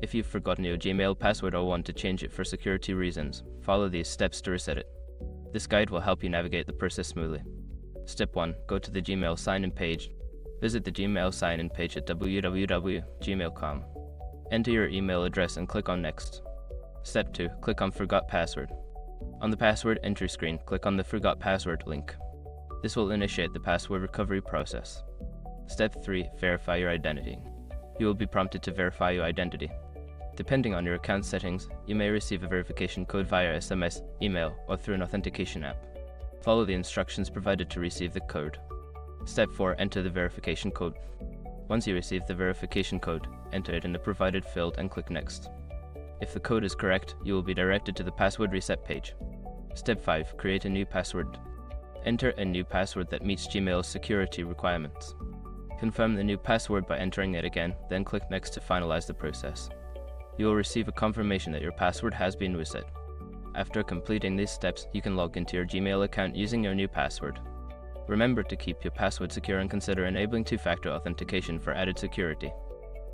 If you've forgotten your Gmail password or want to change it for security reasons, follow these steps to reset it. This guide will help you navigate the process smoothly. Step 1. Go to the Gmail sign-in page. Visit the Gmail sign-in page at www.gmail.com. Enter your email address and click on Next. Step 2. Click on Forgot Password. On the password entry screen, click on the Forgot Password link. This will initiate the password recovery process. Step 3. Verify your identity. You will be prompted to verify your identity. Depending on your account settings, you may receive a verification code via SMS, email, or through an authentication app. Follow the instructions provided to receive the code. Step 4. Enter the verification code. Once you receive the verification code, enter it in the provided field and click Next. If the code is correct, you will be directed to the password reset page. Step 5. Create a new password. Enter a new password that meets Gmail's security requirements. Confirm the new password by entering it again, then click Next to finalize the process. You will receive a confirmation that your password has been reset. After completing these steps, you can log into your Gmail account using your new password. Remember to keep your password secure and consider enabling two-factor authentication for added security.